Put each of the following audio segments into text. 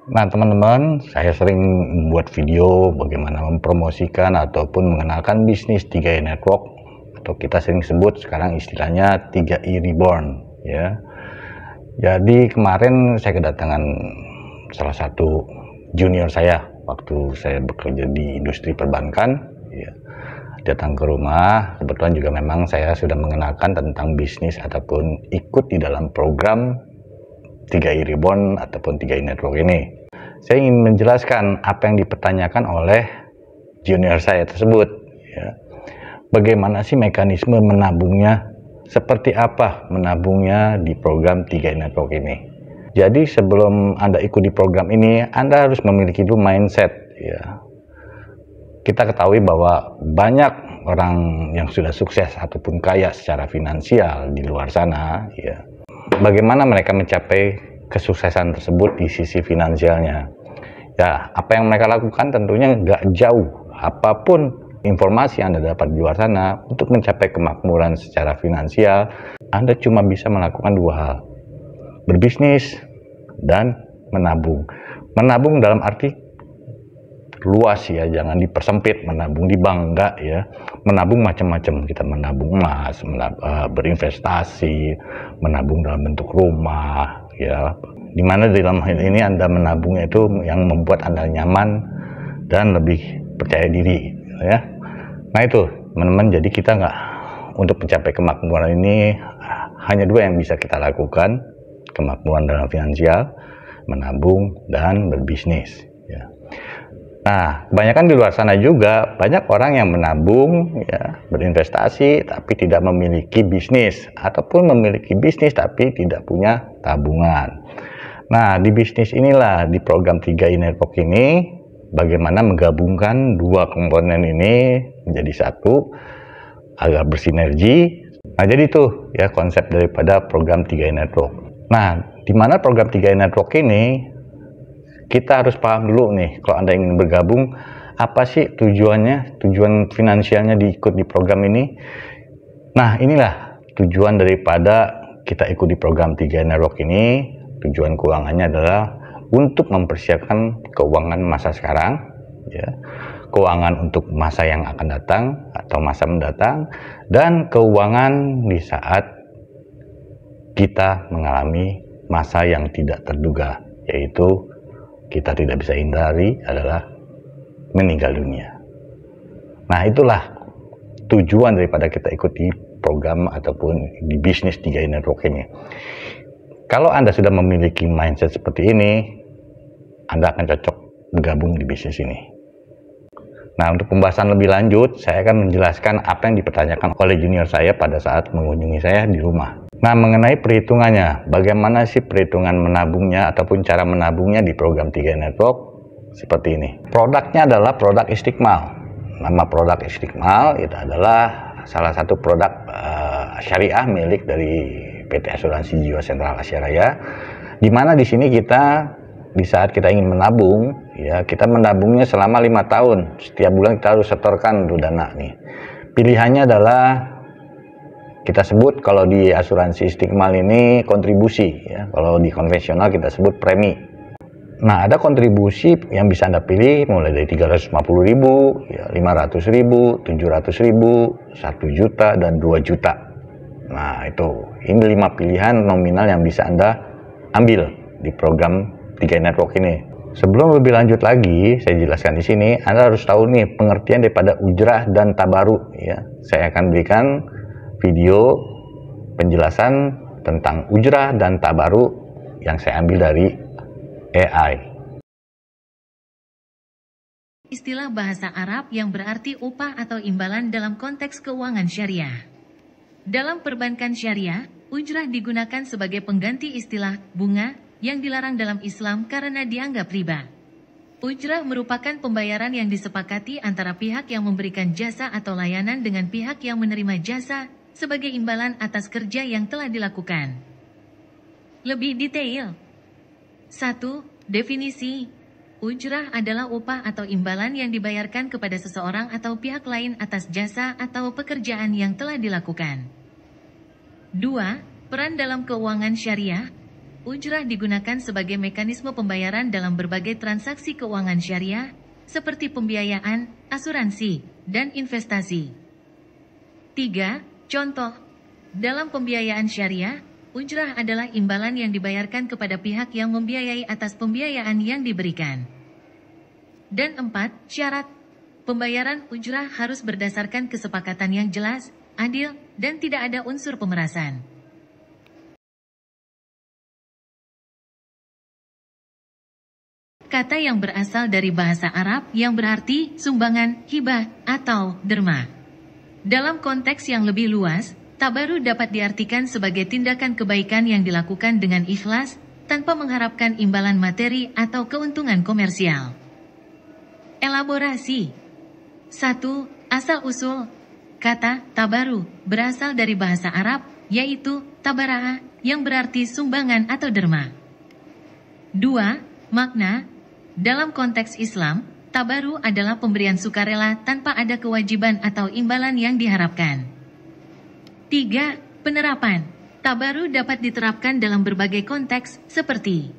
Nah, teman-teman, saya sering membuat video bagaimana mempromosikan ataupun mengenalkan bisnis 3i Network, atau kita sering sebut sekarang istilahnya 3i Reborn, ya. Jadi kemarin saya kedatangan salah satu junior saya waktu saya bekerja di industri perbankan, ya. Datang ke rumah, kebetulan juga memang saya sudah mengenalkan tentang bisnis ataupun ikut di dalam program 3i Reborn ataupun 3i Network ini. Saya ingin menjelaskan apa yang dipertanyakan oleh junior saya tersebut, ya. Bagaimana sih mekanisme menabungnya, seperti apa menabungnya di program 3i Network ini. Jadi sebelum Anda ikut di program ini, Anda harus memiliki dulu mindset, ya. Kita ketahui bahwa banyak orang yang sudah sukses ataupun kaya secara finansial di luar sana, ya. Bagaimana mereka mencapai kesuksesan tersebut di sisi finansialnya? Ya, apa yang mereka lakukan tentunya nggak jauh. Apapun informasi yang Anda dapat di luar sana, untuk mencapai kemakmuran secara finansial, Anda cuma bisa melakukan dua hal: berbisnis dan menabung. Menabung dalam arti luas, ya, jangan dipersempit. Menabung di bank enggak, ya. Menabung macam-macam, kita menabung emas, berinvestasi, menabung dalam bentuk rumah, ya, dimana dalam hal ini Anda menabungnya itu yang membuat Anda nyaman dan lebih percaya diri, ya. Nah itu teman-teman, jadi kita nggak, untuk mencapai kemakmuran ini hanya dua yang bisa kita lakukan: kemakmuran dalam finansial, menabung, dan berbisnis, ya. Nah, kebanyakan di luar sana juga banyak orang yang menabung, ya, berinvestasi, tapi tidak memiliki bisnis, ataupun memiliki bisnis tapi tidak punya tabungan. Nah, di bisnis inilah, di program 3i Network ini, bagaimana menggabungkan dua komponen ini menjadi satu agar bersinergi. Nah, jadi itu, ya, konsep daripada program 3i Network. Nah, di mana program 3i Network ini, kita harus paham dulu nih, kalau Anda ingin bergabung, apa sih tujuannya, tujuan finansialnya diikut di program ini. Nah, inilah tujuan daripada kita ikut di program 3i Network ini. Tujuan keuangannya adalah untuk mempersiapkan keuangan masa sekarang, ya, keuangan untuk masa yang akan datang atau masa mendatang, dan keuangan di saat kita mengalami masa yang tidak terduga, yaitu kita tidak bisa hindari adalah meninggal dunia. Nah, itulah tujuan daripada kita ikuti program ataupun di bisnis 3i Network ini. Kalau Anda sudah memiliki mindset seperti ini, Anda akan cocok bergabung di bisnis ini. Nah, untuk pembahasan lebih lanjut, saya akan menjelaskan apa yang dipertanyakan oleh junior saya pada saat mengunjungi saya di rumah. Nah, mengenai perhitungannya, bagaimana sih perhitungan menabungnya ataupun cara menabungnya di program 3i Network? Seperti ini. Produknya adalah produk Istiqmal. Nama produk Istiqmal itu adalah salah satu produk syariah milik dari PT Asuransi Jiwa Sentral Asia Raya, di mana di sini kita, di saat kita ingin menabung, ya, kita menabungnya selama 5 tahun. Setiap bulan kita harus setorkan dulu dana nih. Pilihannya adalah, kita sebut kalau di asuransi Istiqmal ini kontribusi, ya. Kalau di konvensional kita sebut premi. Nah, ada kontribusi yang bisa Anda pilih mulai dari 350.000, ya, 500.000, 700.000, 1 juta, dan 2 juta. Nah, itu. Ini 5 pilihan nominal yang bisa Anda ambil di program 3i Network ini. Sebelum lebih lanjut lagi, saya jelaskan di sini, Anda harus tahu nih pengertian daripada ujrah dan tabaruk, ya. Saya akan berikan video penjelasan tentang ujrah dan tabaruk yang saya ambil dari AI. Istilah bahasa Arab yang berarti upah atau imbalan dalam konteks keuangan syariah. Dalam perbankan syariah, ujrah digunakan sebagai pengganti istilah bunga yang dilarang dalam Islam karena dianggap riba. Ujrah merupakan pembayaran yang disepakati antara pihak yang memberikan jasa atau layanan dengan pihak yang menerima jasa sebagai imbalan atas kerja yang telah dilakukan. Lebih detail. 1. Definisi. Ujrah adalah upah atau imbalan yang dibayarkan kepada seseorang atau pihak lain atas jasa atau pekerjaan yang telah dilakukan. 2. Peran dalam keuangan syariah. ujrah digunakan sebagai mekanisme pembayaran dalam berbagai transaksi keuangan syariah, seperti pembiayaan, asuransi, dan investasi. 3. Contoh. Dalam pembiayaan syariah, ujrah adalah imbalan yang dibayarkan kepada pihak yang membiayai atas pembiayaan yang diberikan. Dan 4. Syarat. Pembayaran ujrah harus berdasarkan kesepakatan yang jelas, adil, dan tidak ada unsur pemerasan. Kata yang berasal dari bahasa Arab yang berarti sumbangan, hibah, atau derma. Dalam konteks yang lebih luas, tabaru dapat diartikan sebagai tindakan kebaikan yang dilakukan dengan ikhlas, tanpa mengharapkan imbalan materi atau keuntungan komersial. Elaborasi. 1. Asal-usul. Kata tabaru berasal dari bahasa Arab, yaitu tabara'a, yang berarti sumbangan atau derma. 2. Makna. Dalam konteks Islam, tabaru adalah pemberian sukarela tanpa ada kewajiban atau imbalan yang diharapkan. 3. Penerapan. Tabaru dapat diterapkan dalam berbagai konteks, seperti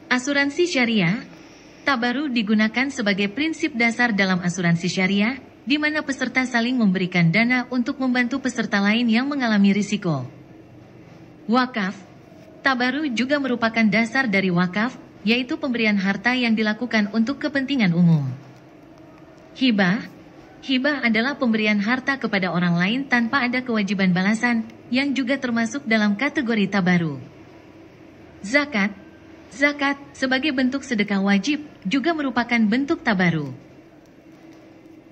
asuransi syariah. Tabaru digunakan sebagai prinsip dasar dalam asuransi syariah, di mana peserta saling memberikan dana untuk membantu peserta lain yang mengalami risiko. Wakaf. Tabaru juga merupakan dasar dari wakaf, yaitu pemberian harta yang dilakukan untuk kepentingan umum. Hibah. Hibah adalah pemberian harta kepada orang lain tanpa ada kewajiban balasan, yang juga termasuk dalam kategori tabaru. Zakat. Zakat, sebagai bentuk sedekah wajib, juga merupakan bentuk tabaru.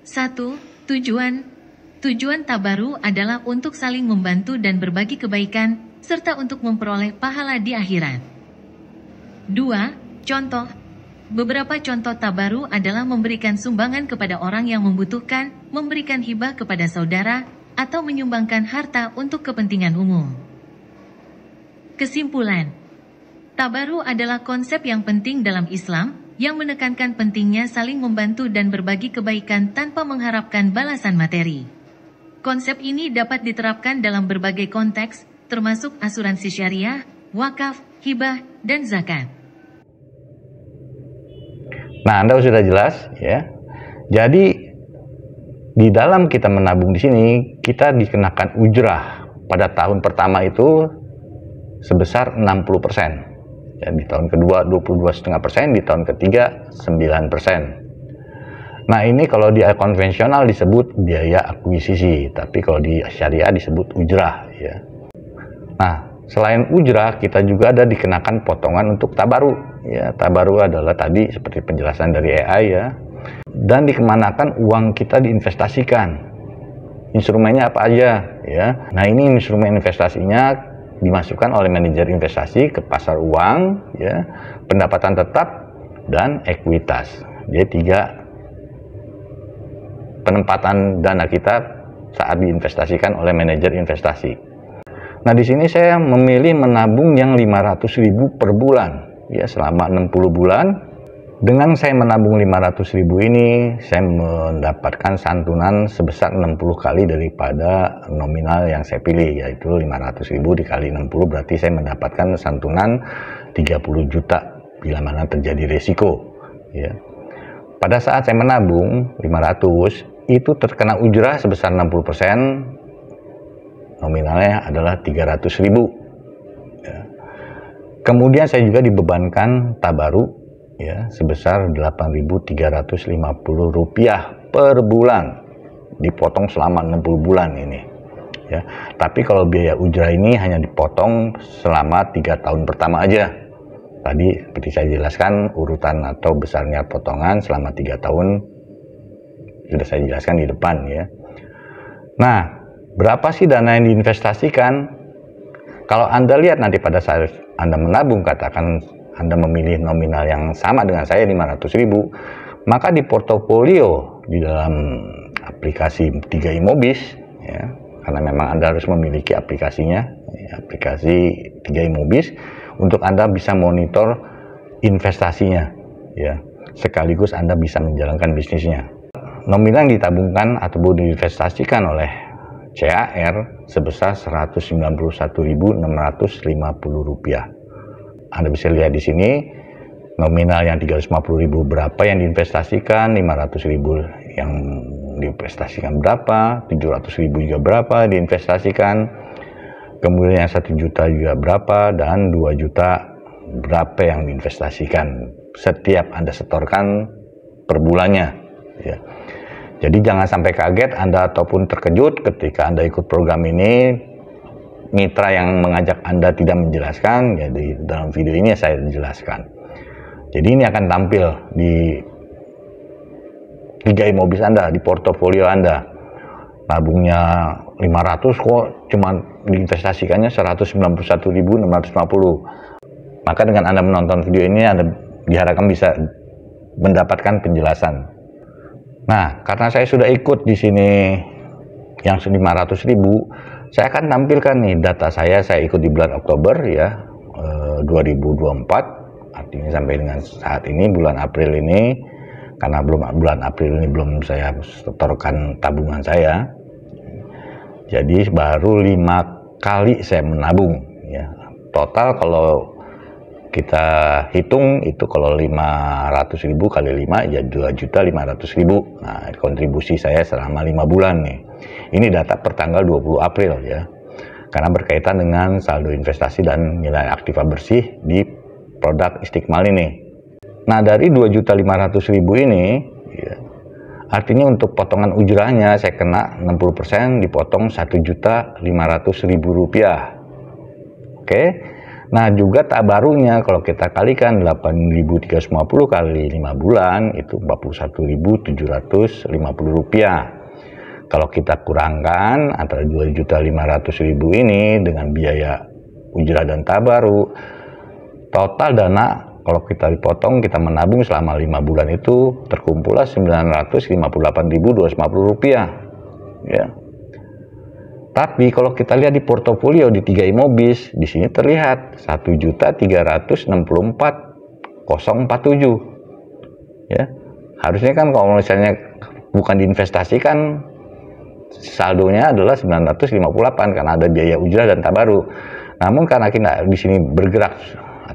1. Tujuan. Tujuan tabaru adalah untuk saling membantu dan berbagi kebaikan, serta untuk memperoleh pahala di akhirat. 2. Contoh. Beberapa contoh tabaru adalah memberikan sumbangan kepada orang yang membutuhkan, memberikan hibah kepada saudara, atau menyumbangkan harta untuk kepentingan umum. Kesimpulan. Tabaru adalah konsep yang penting dalam Islam, yang menekankan pentingnya saling membantu dan berbagi kebaikan tanpa mengharapkan balasan materi. Konsep ini dapat diterapkan dalam berbagai konteks, termasuk asuransi syariah, wakaf, hibah, dan zakat. Nah, Anda sudah jelas ya. Jadi di dalam kita menabung di sini, kita dikenakan ujrah pada tahun pertama itu sebesar 60%. Ya, di tahun kedua 22,5%, di tahun ketiga 9%. Nah, ini kalau di konvensional disebut biaya akuisisi, tapi kalau di syariah disebut ujrah ya. Nah, selain ujrah, kita juga ada dikenakan potongan untuk tabaru. Ya, tabaru adalah tadi seperti penjelasan dari AI ya. Dan dikemanakan uang kita diinvestasikan. Instrumennya apa aja ya. Nah, ini instrumen investasinya dimasukkan oleh manajer investasi ke pasar uang ya, pendapatan tetap dan ekuitas. Jadi 3 penempatan dana kita saat diinvestasikan oleh manajer investasi. Nah, di sini saya memilih menabung yang 500.000 per bulan. Ya, selama 60 bulan. Dengan saya menabung 500.000 ini, saya mendapatkan santunan sebesar 60 kali daripada nominal yang saya pilih, yaitu 500.000 dikali 60, berarti saya mendapatkan santunan 30 juta bila mana terjadi resiko. Ya. Pada saat saya menabung 500, itu terkena ujrah sebesar 60%, nominalnya adalah 300.000. Ya. Kemudian saya juga dibebankan tabaru ya sebesar Rp8.350 per bulan, dipotong selama 60 bulan ini ya. Tapi kalau biaya ujrah ini hanya dipotong selama 3 tahun pertama aja. Tadi seperti saya jelaskan urutan atau besarnya potongan selama 3 tahun sudah saya jelaskan di depan ya. Nah, berapa sih dana yang diinvestasikan? Kalau Anda lihat nanti pada saat Anda menabung, katakan Anda memilih nominal yang sama dengan saya 500.000, maka di portofolio di dalam aplikasi 3 Imobis ya, karena memang Anda harus memiliki aplikasinya, ya, aplikasi 3 Imobis untuk Anda bisa monitor investasinya ya, sekaligus Anda bisa menjalankan bisnisnya. Nominal yang ditabungkan atau diinvestasikan oleh CAR sebesar Rp191.650 Anda bisa lihat di sini nominal yang 350.000 berapa yang diinvestasikan, 500.000 yang diinvestasikan berapa, 700.000 juga berapa diinvestasikan, kemudian yang 1 juta juga berapa, dan 2 juta berapa yang diinvestasikan setiap Anda setorkan per bulannya, ya. Jadi jangan sampai kaget Anda ataupun terkejut ketika Anda ikut program ini, mitra yang mengajak Anda tidak menjelaskan. Jadi dalam video ini saya jelaskan. Jadi ini akan tampil di Liga Immobis Anda, di portofolio Anda. Tabungnya 500 kok cuma diinvestasikannya 191.650. Maka dengan Anda menonton video ini, Anda diharapkan bisa mendapatkan penjelasan. Nah, karena saya sudah ikut di sini yang 500.000, saya akan tampilkan nih data saya ikut di bulan Oktober ya, 2024, artinya sampai dengan saat ini bulan April ini, karena bulan April ini belum saya setorkan tabungan saya, jadi baru 5 kali saya menabung ya. Total kalau kita hitung itu kalau 500.000 kali 5 ya 2.500.000. Nah, kontribusi saya selama 5 bulan nih. Ini data per tanggal 20 April ya. Karena berkaitan dengan saldo investasi dan nilai aktiva bersih di produk Istiqmal ini. Nah, dari 2.500.000 ini ya, artinya untuk potongan ujrahnya saya kena 60% dipotong 1.500.000 rupiah. Oke. Nah, juga tabarunya kalau kita kalikan 8.350 kali 5 bulan itu 41.750 rupiah. Kalau kita kurangkan antara 2.500.000 ini dengan biaya ujrah dan tabaru, total dana kalau kita dipotong, kita menabung selama 5 bulan itu terkumpullah 958.250 rupiah. Ya. Tapi kalau kita lihat di portofolio di 3 Immobis, di sini terlihat 1.364.047. Ya. Harusnya kan kalau misalnya bukan diinvestasikan, saldonya adalah 958 karena ada biaya ujrah dan tabaru. Namun karena kita di sini bergerak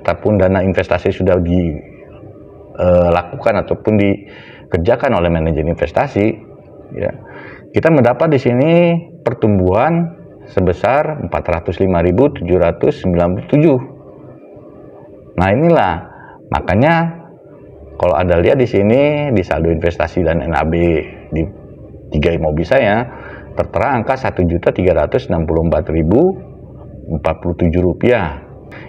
ataupun dana investasi sudah dilakukan ataupun dikerjakan oleh manajer investasi, ya, kita mendapat di sini pertumbuhan sebesar 405.797. Nah, inilah makanya kalau Anda lihat di sini di saldo investasi dan NAB di 3 Immobis saya tertera angka 1.364.047 rupiah.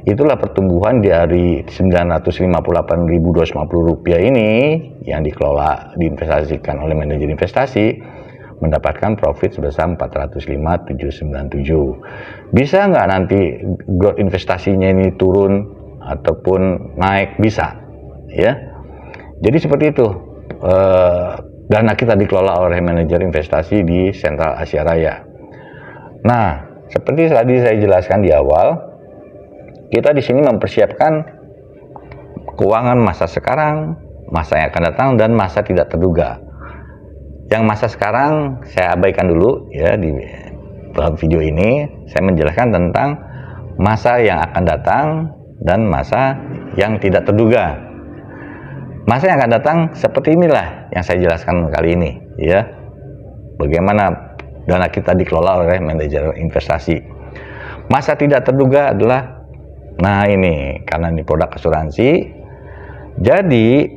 Itulah pertumbuhan dari 958.250 rupiah ini yang dikelola diinvestasikan oleh manajer investasi mendapatkan profit sebesar 405.797. Bisa nggak nanti growth investasinya ini turun ataupun naik? Bisa, ya. Jadi seperti itu. Dana kita dikelola oleh manajer investasi di Sentral Asia Raya. Nah, seperti tadi saya jelaskan di awal, kita di sini mempersiapkan keuangan masa sekarang, masa yang akan datang, dan masa tidak terduga. Yang masa sekarang saya abaikan dulu ya, di dalam video ini saya menjelaskan tentang masa yang akan datang dan masa yang tidak terduga. Masa yang akan datang seperti inilah yang saya jelaskan kali ini ya. Bagaimana dana kita dikelola oleh manajer investasi. Masa tidak terduga adalah, nah ini karena ini produk asuransi. Jadi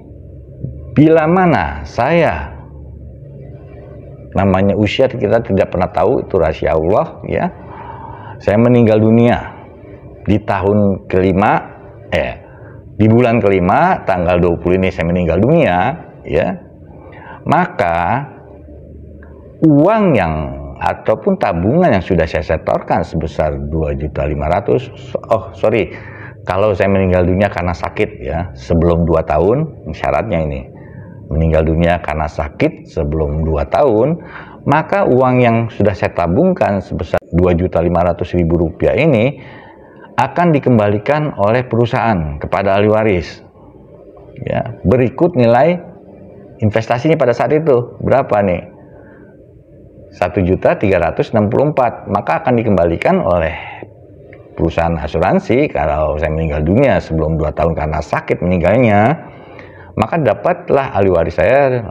bila mana saya, namanya usia kita tidak pernah tahu, itu rahasia Allah ya. Saya meninggal dunia di tahun kelima, di bulan kelima tanggal 20 ini saya meninggal dunia ya. Maka uang yang ataupun tabungan yang sudah saya setorkan sebesar 2.500.000, kalau saya meninggal dunia karena sakit ya sebelum 2 tahun, syaratnya ini meninggal dunia karena sakit sebelum 2 tahun, maka uang yang sudah saya tabungkan sebesar 2.500.000 rupiah ini akan dikembalikan oleh perusahaan kepada ahli waris. Ya, berikut nilai investasinya pada saat itu berapa nih? 1.364.000, maka akan dikembalikan oleh perusahaan asuransi kalau saya meninggal dunia sebelum 2 tahun karena sakit meninggalnya, maka dapatlah ahli waris saya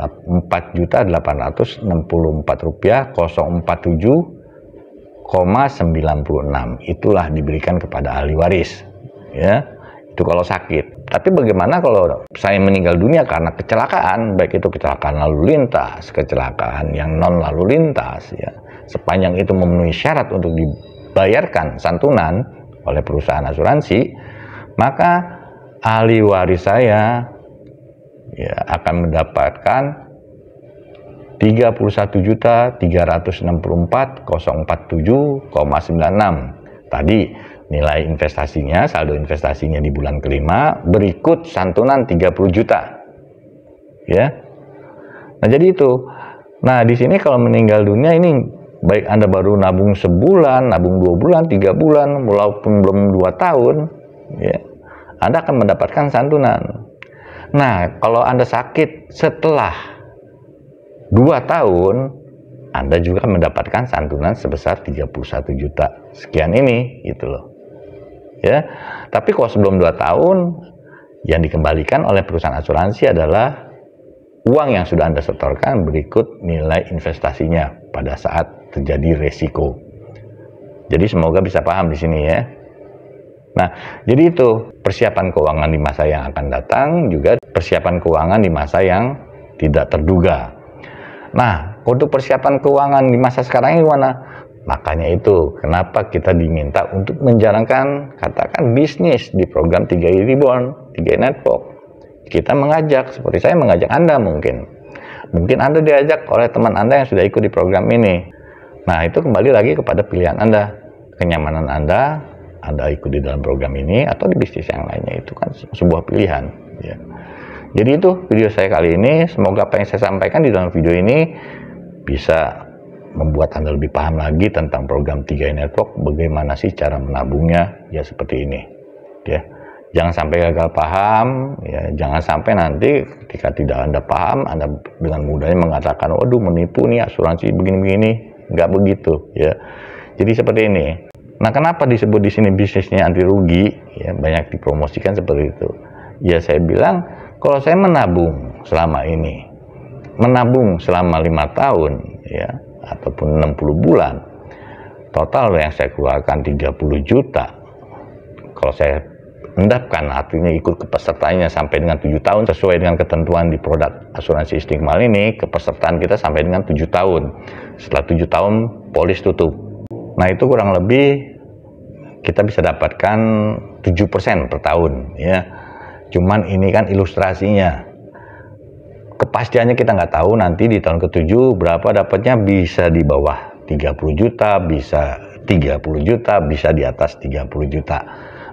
Rp4.847.047,96. Itulah diberikan kepada ahli waris, ya. Itu kalau sakit. Tapi bagaimana kalau saya meninggal dunia karena kecelakaan, baik itu kecelakaan lalu lintas, kecelakaan yang non lalu lintas, ya, sepanjang itu memenuhi syarat untuk dibayarkan santunan oleh perusahaan asuransi, maka ahli waris saya, ya, akan mendapatkan Rp31.364.047,96. Tadi nilai investasinya, saldo investasinya di bulan kelima, berikut santunan 30 juta. Ya. Nah, jadi itu. Nah, di sini kalau meninggal dunia ini, baik Anda baru nabung sebulan, nabung 2 bulan, 3 bulan, walaupun belum 2 tahun, ya, Anda akan mendapatkan santunan. Nah, kalau Anda sakit setelah 2 tahun, Anda juga mendapatkan santunan sebesar 31 juta sekian ini, gitu loh. Ya, tapi kalau sebelum 2 tahun, yang dikembalikan oleh perusahaan asuransi adalah uang yang sudah Anda setorkan berikut nilai investasinya pada saat terjadi resiko. Jadi semoga bisa paham di sini, ya. Nah, jadi itu persiapan keuangan di masa yang akan datang, juga persiapan keuangan di masa yang tidak terduga. Nah, untuk persiapan keuangan di masa sekarang ini gimana? Makanya itu kenapa kita diminta untuk menjalankan, katakan, bisnis di program 3i Reborn, 3i Network. Kita mengajak, seperti saya mengajak Anda mungkin. Mungkin Anda diajak oleh teman Anda yang sudah ikut di program ini. Nah, itu kembali lagi kepada pilihan Anda. Kenyamanan Anda ikut di dalam program ini atau di bisnis yang lainnya, itu kan sebuah pilihan, ya. Jadi itu video saya kali ini. Semoga apa yang saya sampaikan di dalam video ini bisa membuat Anda lebih paham lagi tentang program 3i Network, bagaimana sih cara menabungnya, ya seperti ini, ya. Jangan sampai gagal paham, ya. Jangan sampai nanti ketika tidak Anda paham, Anda dengan mudahnya mengatakan, waduh, menipu nih asuransi begini-begini. Nggak begitu, ya. Jadi seperti ini. Nah, kenapa disebut di sini bisnisnya anti rugi? Ya, banyak dipromosikan seperti itu. Ya, saya bilang kalau saya menabung selama ini, menabung selama 5 tahun, ya, ataupun 60 bulan, total yang saya keluarkan 30 juta. Kalau saya endapkan, artinya ikut kepesertaannya sampai dengan 7 tahun, sesuai dengan ketentuan di produk asuransi Istiqmal ini, kepesertaan kita sampai dengan 7 tahun. Setelah 7 tahun, polis tutup. Nah, itu kurang lebih kita bisa dapatkan 7% per tahun, ya. Cuman ini kan ilustrasinya. Kepastiannya kita nggak tahu nanti di tahun ke-7 berapa dapatnya, bisa di bawah 30 juta, bisa 30 juta, bisa di atas 30 juta.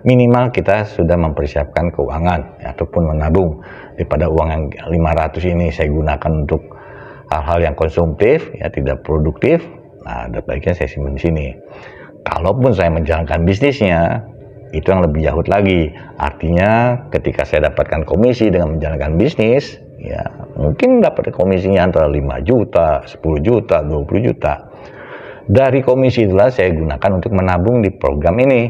Minimal kita sudah mempersiapkan keuangan, ya, ataupun menabung. Daripada uang yang 500 ini saya gunakan untuk hal-hal yang konsumtif, ya, tidak produktif. Nah, ada baiknya saya simpan di sini. Kalaupun saya menjalankan bisnisnya, itu yang lebih jauh lagi. Artinya ketika saya dapatkan komisi dengan menjalankan bisnis, ya, mungkin dapat komisinya antara 5 juta, 10 juta, 20 juta. Dari komisi itulah saya gunakan untuk menabung di program ini,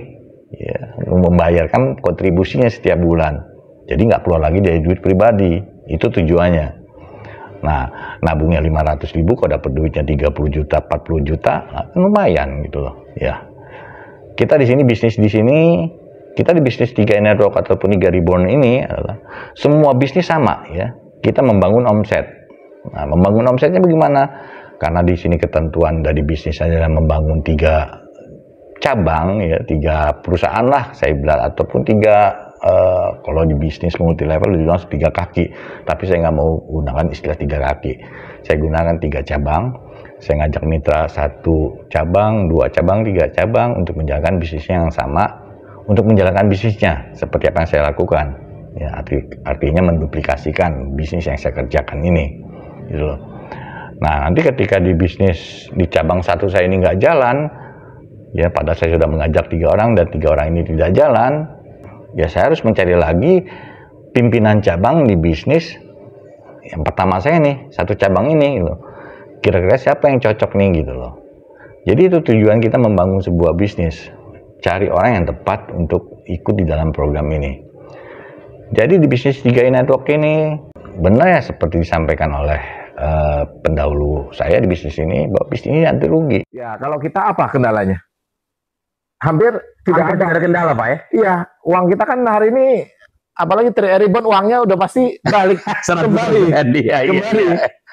ya, membayarkan kontribusinya setiap bulan. Jadi nggak keluar lagi dari duit pribadi. Itu tujuannya. Nah, nabungnya 500.000, kalau dapat duitnya 30 juta, 40 juta, nah, lumayan gitu loh, ya. Kita di sini bisnis di sini, kita di bisnis 3i Network ataupun 3i Reborn ini adalah semua bisnis sama, ya. Kita membangun omset. Nah, membangun omsetnya bagaimana? Karena di sini ketentuan dari bisnis adalah membangun 3 cabang, ya, 3 perusahaan lah saya bilang, ataupun 3 kalau di bisnis multi level dibilang 3 kaki, tapi saya nggak mau gunakan istilah 3 kaki. Saya gunakan 3 cabang. Saya ngajak mitra 1 cabang, 2 cabang, 3 cabang untuk menjalankan bisnisnya yang sama, untuk menjalankan bisnisnya seperti apa yang saya lakukan. Ya, artinya menduplikasikan bisnis yang saya kerjakan ini, gitu loh. Nah, nanti ketika di bisnis di cabang 1 saya ini nggak jalan, ya, padahal saya sudah mengajak 3 orang dan 3 orang ini tidak jalan, ya saya harus mencari lagi pimpinan cabang di bisnis yang pertama saya nih, 1 cabang ini, gitu. Kira-kira siapa yang cocok nih, gitu loh. Jadi itu tujuan kita membangun sebuah bisnis. cari orang yang tepat untuk ikut di dalam program ini. Jadi di bisnis 3i Network ini benar ya seperti disampaikan oleh pendahulu saya di bisnis ini, bahwa bisnis ini anti rugi. Ya, kalau kita apa kendalanya? Hampir tidak ada kendala, Pak ya? Iya, uang kita kan hari ini, apalagi 3i Reborn, uangnya udah pasti balik kembali. Kembali.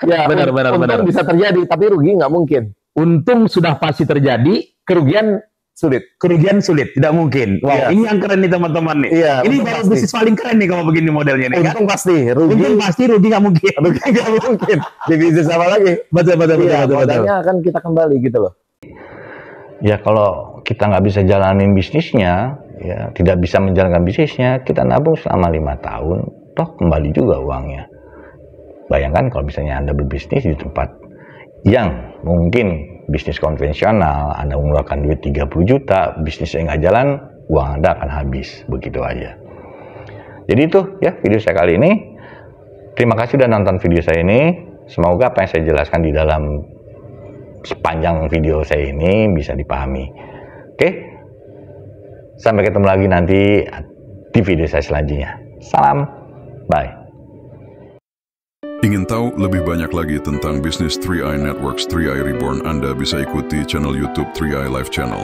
Ya, benar. Untung bisa terjadi, tapi rugi nggak mungkin. Untung sudah pasti terjadi, Kerugian sulit. tidak mungkin. Wow, Iya. ini yang keren nih teman-teman nih. Iya, Ini untung baru pasti. bisnis paling keren nih kalau begini modelnya nih. Untung pasti, rugi rugi nggak mungkin. nggak mungkin. Di bisnis apa lagi? Betul. Iya, modalnya akan kita kembali gitu loh. Ya kalau kita nggak bisa jalanin bisnisnya, ya tidak bisa menjalankan bisnisnya, kita nabung selama 5 tahun, toh kembali juga uangnya. Bayangkan kalau misalnya Anda berbisnis di tempat yang mungkin bisnis konvensional, Anda mengeluarkan duit 30 juta, bisnisnya nggak jalan, uang Anda akan habis, begitu aja. Jadi itu ya video saya kali ini. Terima kasih sudah nonton video saya ini. Semoga apa yang saya jelaskan di dalam sepanjang video saya ini bisa dipahami. Oke, sampai ketemu lagi nanti di video saya selanjutnya. Salam, bye. Ingin tahu lebih banyak lagi tentang bisnis 3i Networks 3i Reborn? Anda bisa ikuti channel YouTube 3i Live Channel.